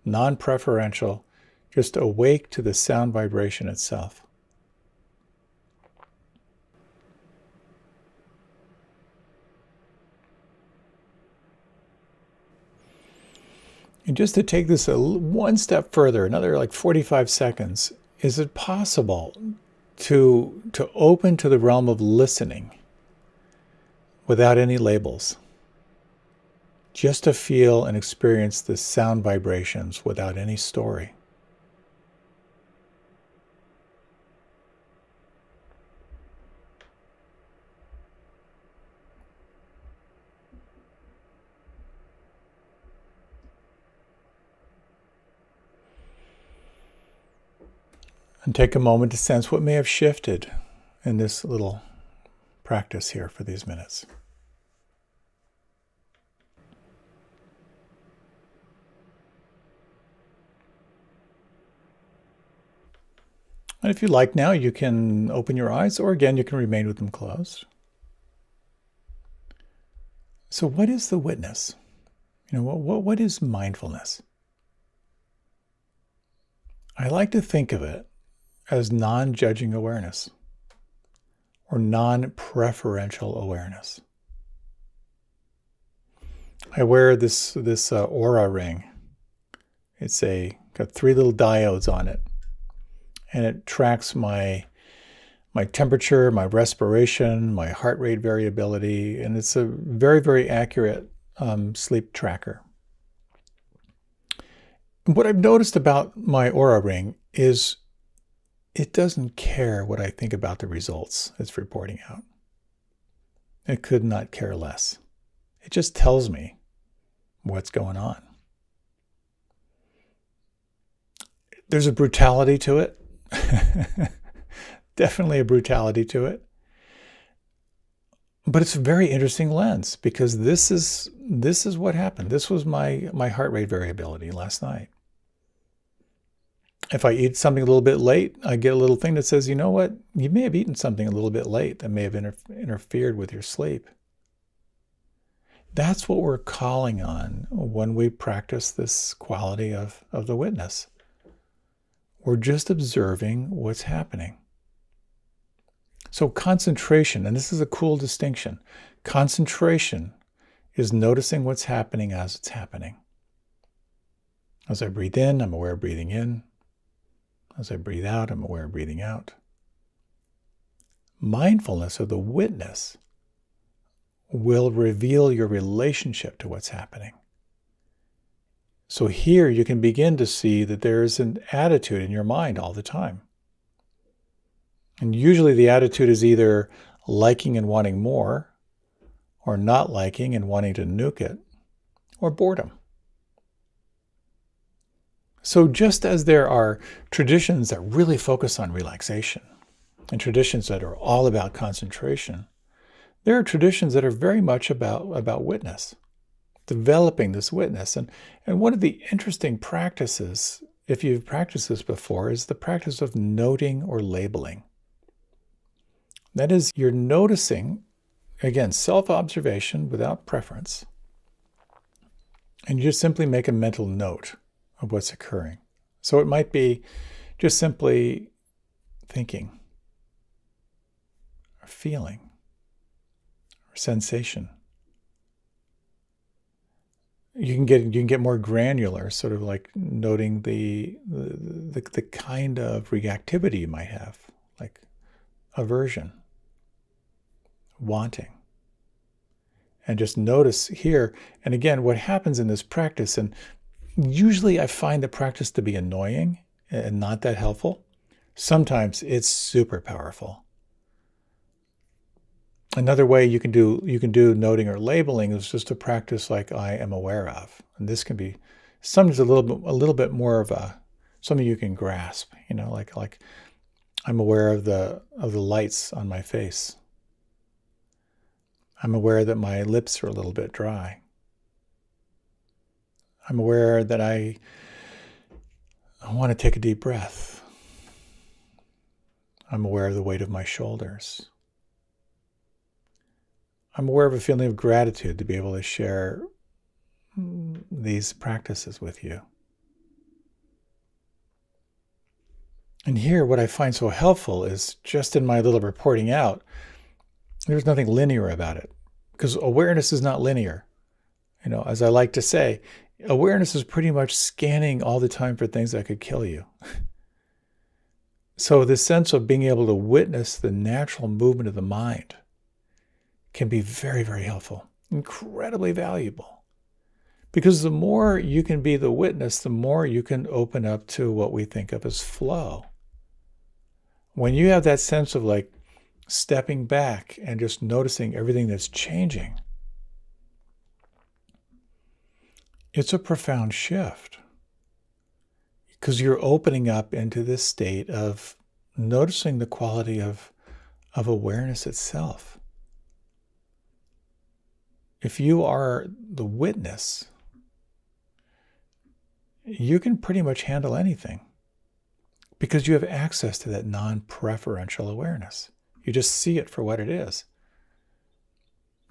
non-preferential, just awake to the sound vibration itself. And just to take this one step further, another like 45 seconds, is it possible to open to the realm of listening without any labels? Just to feel and experience the sound vibrations without any story. And take a moment to sense what may have shifted in this little practice here for these minutes. And if you like now, you can open your eyes, or again, you can remain with them closed. So what is the witness? What is mindfulness? I like to think of it as non-judging awareness or non-preferential awareness. I wear this aura ring. It's got 3 little diodes on it, and it tracks my temperature, my respiration, my heart rate variability, and it's a very, very accurate sleep tracker. What I've noticed about my aura ring is it doesn't care what I think about the results it's reporting out. It could not care less. It just tells me what's going on. There's a brutality to it. Definitely a brutality to it. But it's a very interesting lens, because this is what happened. This was my heart rate variability last night. If I eat something a little bit late, I get a little thing that says, you know what? You may have eaten something a little bit late that may have interfered with your sleep. That's what we're calling on when we practice this quality of the witness. We're just observing what's happening. So concentration, and this is a cool distinction, concentration is noticing what's happening as it's happening. As I breathe in, I'm aware of breathing in. As I breathe out, I'm aware of breathing out. Mindfulness, or the witness, will reveal your relationship to what's happening. So here you can begin to see that there is an attitude in your mind all the time. And usually the attitude is either liking and wanting more, or not liking and wanting to nuke it, or boredom. So just as there are traditions that really focus on relaxation, and traditions that are all about concentration, there are traditions that are very much about witness, developing this witness. And one of the interesting practices, if you've practiced this before, is the practice of noting or labeling. That is, you're noticing, again, self-observation without preference, and you just simply make a mental note of what's occurring. So it might be just simply thinking, or feeling, or sensation. You can get more granular, sort of like noting the kind of reactivity you might have, like aversion, wanting. And just notice here, and again, what happens in this practice, and usually I find the practice to be annoying and not that helpful. Sometimes it's super powerful. Another way you can do noting or labeling is just to practice like I am aware of. And this can be sometimes a little bit more of something you can grasp, like I'm aware of the lights on my face. I'm aware that my lips are a little bit dry. I'm aware that I want to take a deep breath. I'm aware of the weight of my shoulders. I'm aware of a feeling of gratitude to be able to share these practices with you. And here, what I find so helpful is just in my little reporting out, there's nothing linear about it, because awareness is not linear. As I like to say, awareness is pretty much scanning all the time for things that could kill you. So this sense of being able to witness the natural movement of the mind can be very, very helpful, incredibly valuable. Because the more you can be the witness, the more you can open up to what we think of as flow. When you have that sense of like stepping back and just noticing everything that's changing, it's a profound shift. You because you're opening up into this state of noticing the quality of awareness itself. If you are the witness, you can pretty much handle anything because you have access to that non-preferential awareness. You just see it for what it is.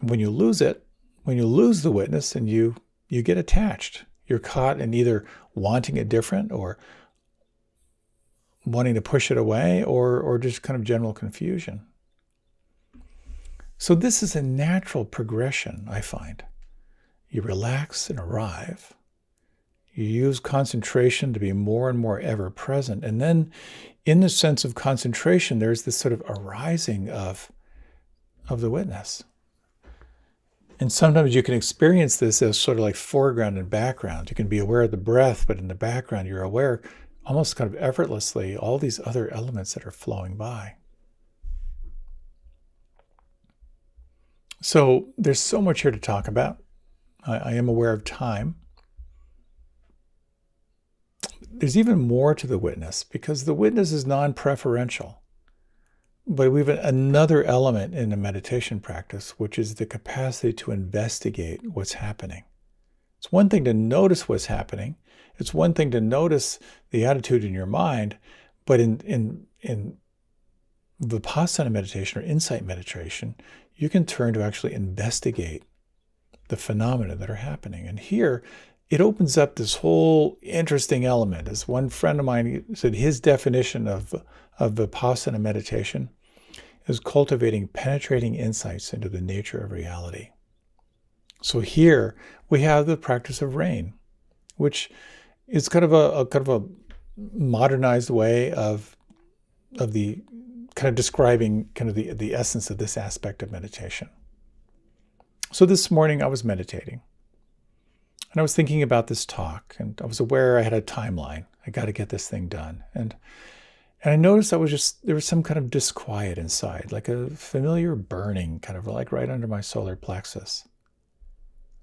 When you lose it, when you lose the witness, and you get attached. You're caught in either wanting it different or wanting to push it away or just kind of general confusion. So this is a natural progression, I find. You relax and arrive. You use concentration to be more and more ever present. And then in the sense of concentration, there's this sort of arising of the witness. And sometimes you can experience this as sort of like foreground and background. You can be aware of the breath, but in the background, you're aware almost kind of effortlessly all these other elements that are flowing by. So there's so much here to talk about. I am aware of time. There's even more to the witness because the witness is non-preferential. But we have another element in the meditation practice, which is the capacity to investigate what's happening. It's one thing to notice what's happening. It's one thing to notice the attitude in your mind, but in Vipassana meditation or insight meditation, you can turn to actually investigate the phenomena that are happening. And here, it opens up this whole interesting element. As one friend of mine said, his definition of Vipassana meditation is cultivating penetrating insights into the nature of reality. So here we have the practice of rain, which is kind of a modernized way of the kind of describing kind of the essence of this aspect of meditation. So this morning I was meditating and I was thinking about this talk, and I was aware I had a timeline. I got to get this thing done. And I noticed there was some kind of disquiet inside, like a familiar burning, kind of like right under my solar plexus.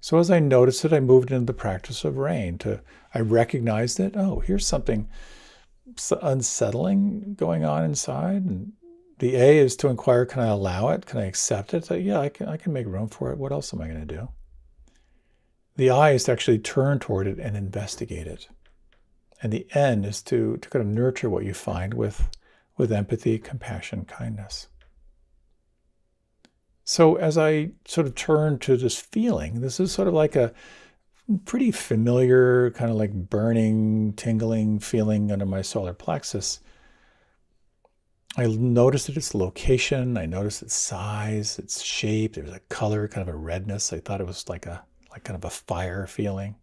So as I noticed it, I moved into the practice of rain. I recognized it. Oh, here's something unsettling going on inside. And the A is to inquire, can I allow it? Can I accept it? So, yeah, I can make room for it. What else am I going to do? The I is to actually turn toward it and investigate it. And the N is to kind of nurture what you find with empathy, compassion, kindness. So as I sort of turn to this feeling, this is sort of like a pretty familiar kind of like burning, tingling feeling under my solar plexus. I noticed its location. I noticed its size, its shape. There was a color, kind of a redness. I thought it was like kind of a fire feeling.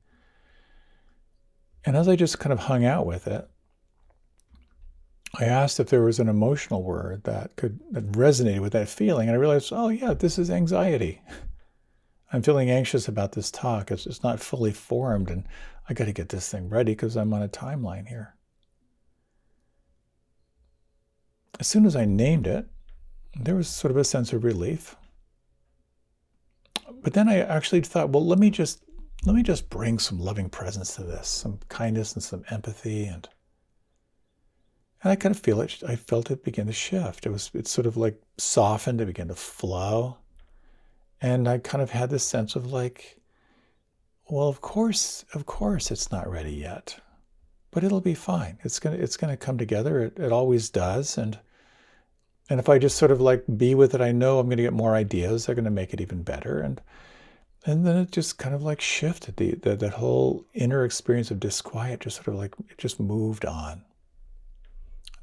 And as I just kind of hung out with it, I asked if there was an emotional word that resonated with that feeling. And I realized, oh yeah, this is anxiety. I'm feeling anxious about this talk. It's not fully formed, and I got to get this thing ready because I'm on a timeline here. As soon as I named it, there was sort of a sense of relief. But then I actually thought, well, let me just bring some loving presence to this, some kindness and some empathy, and I kind of feel it. I felt it begin to shift. It's sort of like softened. It began to flow, and I kind of had this sense of like, well, of course, it's not ready yet, but it'll be fine. It's gonna come together. It always does, and if I just sort of like be with it, I know I'm going to get more ideas. They're going to make it even better, and then it just kind of like shifted. That whole inner experience of disquiet just sort of like, it just moved on.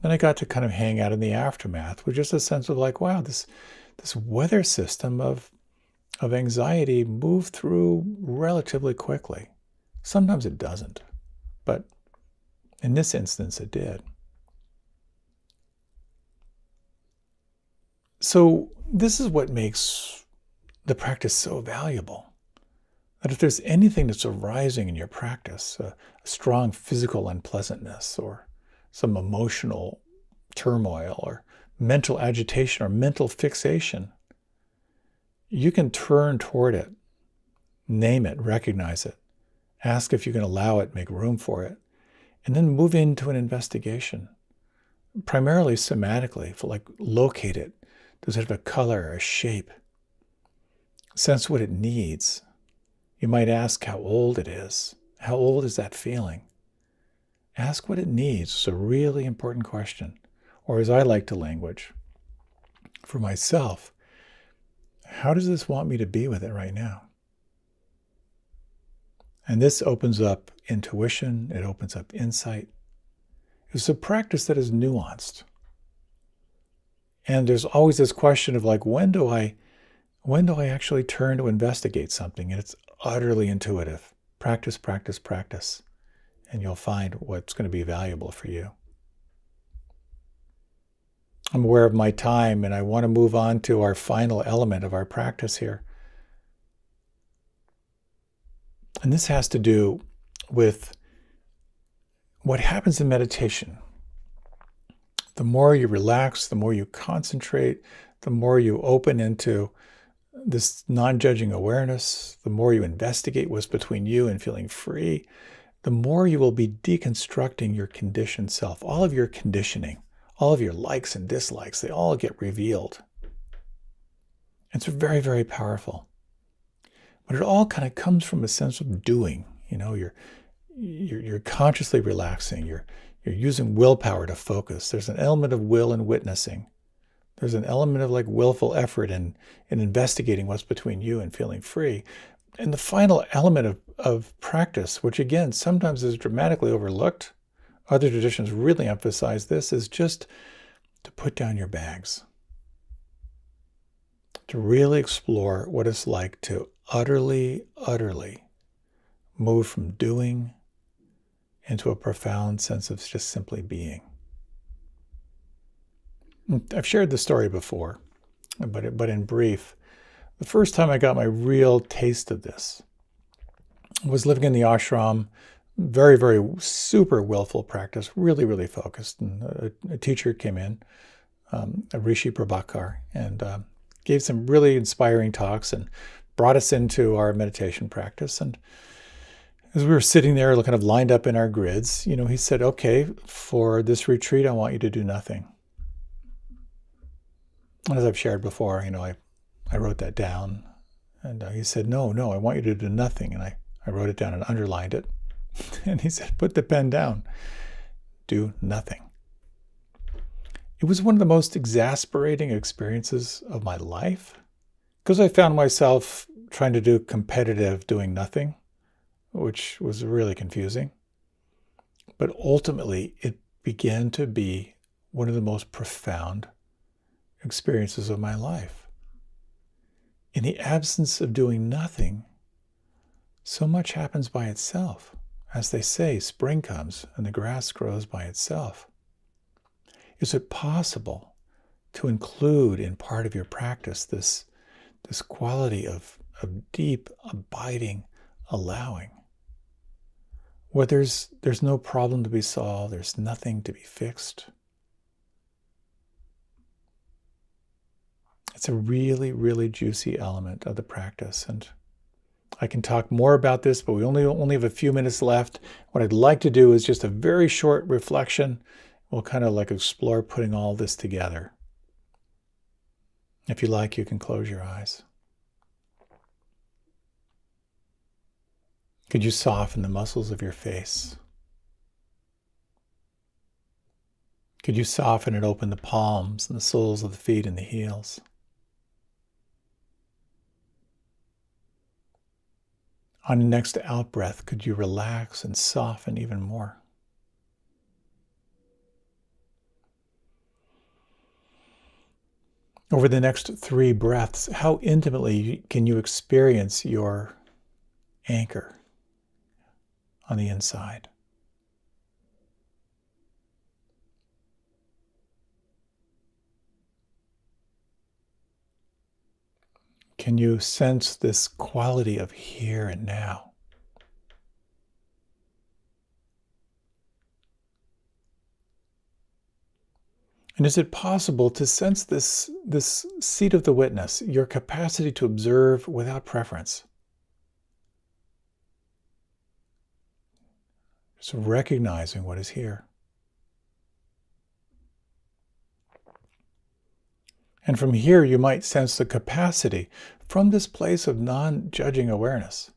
Then I got to kind of hang out in the aftermath with just a sense of like, wow, this weather system of anxiety moved through relatively quickly. Sometimes it doesn't, but in this instance it did. So this is what makes the practice so valuable. That if there's anything that's arising in your practice, a strong physical unpleasantness or some emotional turmoil or mental agitation or mental fixation, you can turn toward it, name it, recognize it, ask if you can allow it, make room for it, And then move into an investigation, primarily somatically, for like locate it. Does it have a color or a shape? Sense what it needs. You might ask how old it is. How old is that feeling? Ask what it needs. It's a really important question. Or as I like to language, for myself, how does this want me to be with it right now? And this opens up intuition. It opens up insight. It's a practice that is nuanced. And there's always this question of like, when do I actually turn to investigate something? And it's utterly intuitive. Practice, practice, practice. And you'll find what's going to be valuable for you. I'm aware of my time, and I want to move on to our final element of our practice here. And this has to do with what happens in meditation. The more you relax, the more you concentrate, the more you open into this non-judging awareness, the more you investigate what's between you and feeling free, the more you will be deconstructing your conditioned self. All of your conditioning, all of your likes and dislikes, they all get revealed. It's very, very powerful. But it all kind of comes from a sense of doing. You know, you're consciously relaxing. You're using willpower to focus. There's an element of will in witnessing. There's an element of like willful effort in investigating what's between you and feeling free. And the final element of practice, which again, sometimes is dramatically overlooked, other traditions really emphasize this, is just to put down your bags. To really explore what it's like to utterly, utterly move from doing into a profound sense of just simply being. I've shared this story before, but in brief, the first time I got my real taste of this was living in the ashram. Very, very super willful practice, really, really focused. And a teacher came in, a Rishi Prabhakar, and gave some really inspiring talks and brought us into our meditation practice. And as we were sitting there kind of lined up in our grids, you know, he said, okay, for this retreat, I want you to do nothing. And as I've shared before, you know, I wrote that down. And he said, no, I want you to do nothing. And I wrote it down and underlined it. And he said, put the pen down. Do nothing. It was one of the most exasperating experiences of my life because I found myself trying to do competitive doing nothing, which was really confusing. But ultimately, it began to be one of the most profound experiences of my life. In the absence of doing nothing, so much happens by itself. As they say, spring comes and the grass grows by itself. Is it possible to include in part of your practice this quality of deep, abiding allowing, where there's no problem to be solved, there's nothing to be fixed? It's a really, really juicy element of the practice, and I can talk more about this, but we only have a few minutes left. What I'd like to do is just a very short reflection. We'll kind of like explore putting all this together. If you like, you can close your eyes. Could you soften the muscles of your face? Could you soften and open the palms and the soles of the feet and the heels? On the next out-breath, could you relax and soften even more? Over the next 3 breaths, how intimately can you experience your anchor on the inside? Can you sense this quality of here and now? And is it possible to sense this seat of the witness, your capacity to observe without preference? Just recognizing what is here. And from here, you might sense the capacity from this place of non-judging awareness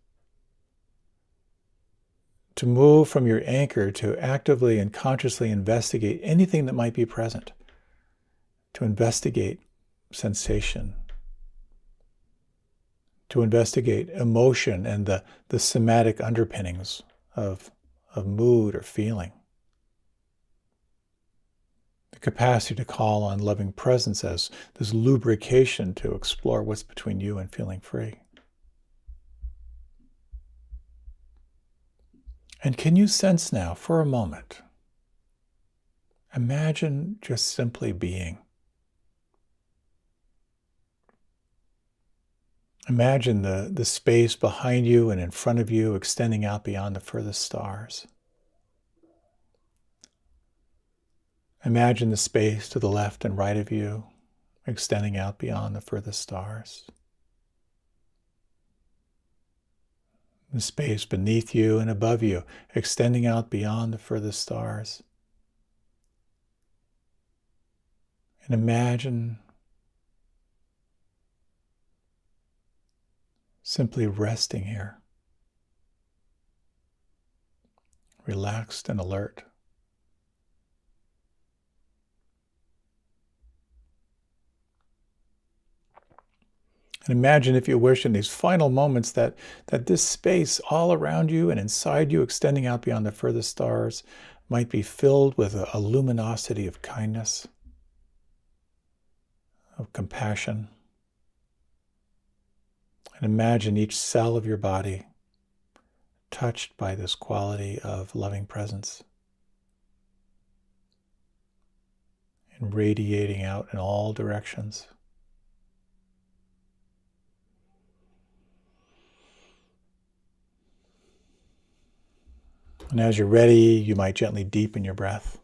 to move from your anchor to actively and consciously investigate anything that might be present, to investigate sensation, to investigate emotion and the somatic underpinnings of mood or feeling. The capacity to call on loving presence as this lubrication to explore what's between you and feeling free. And can you sense now, for a moment, imagine just simply being. Imagine the space behind you and in front of you extending out beyond the furthest stars. Imagine the space to the left and right of you extending out beyond the furthest stars. The space beneath you and above you extending out beyond the furthest stars. And imagine simply resting here, relaxed and alert. And imagine, if you wish, in these final moments that this space all around you and inside you, extending out beyond the furthest stars, might be filled with a luminosity of kindness, of compassion. And imagine each cell of your body touched by this quality of loving presence and radiating out in all directions. And as you're ready, you might gently deepen your breath.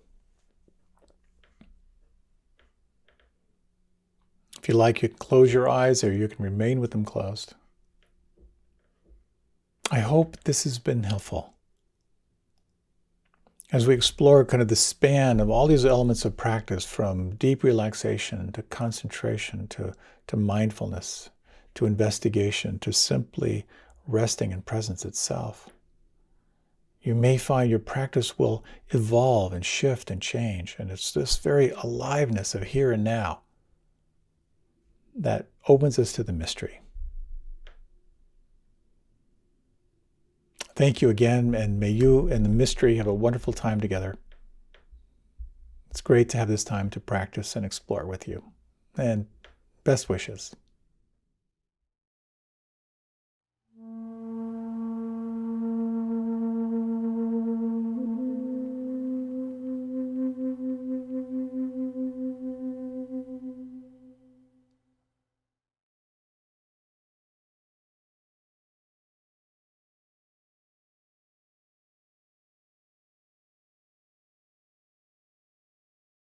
If you like, you can close your eyes or you can remain with them closed. I hope this has been helpful as we explore kind of the span of all these elements of practice, from deep relaxation to concentration to mindfulness to investigation to simply resting in presence itself. You may find your practice will evolve and shift and change, and it's this very aliveness of here and now that opens us to the mystery. Thank you again, and may you and the mystery have a wonderful time together. It's great to have this time to practice and explore with you. And best wishes.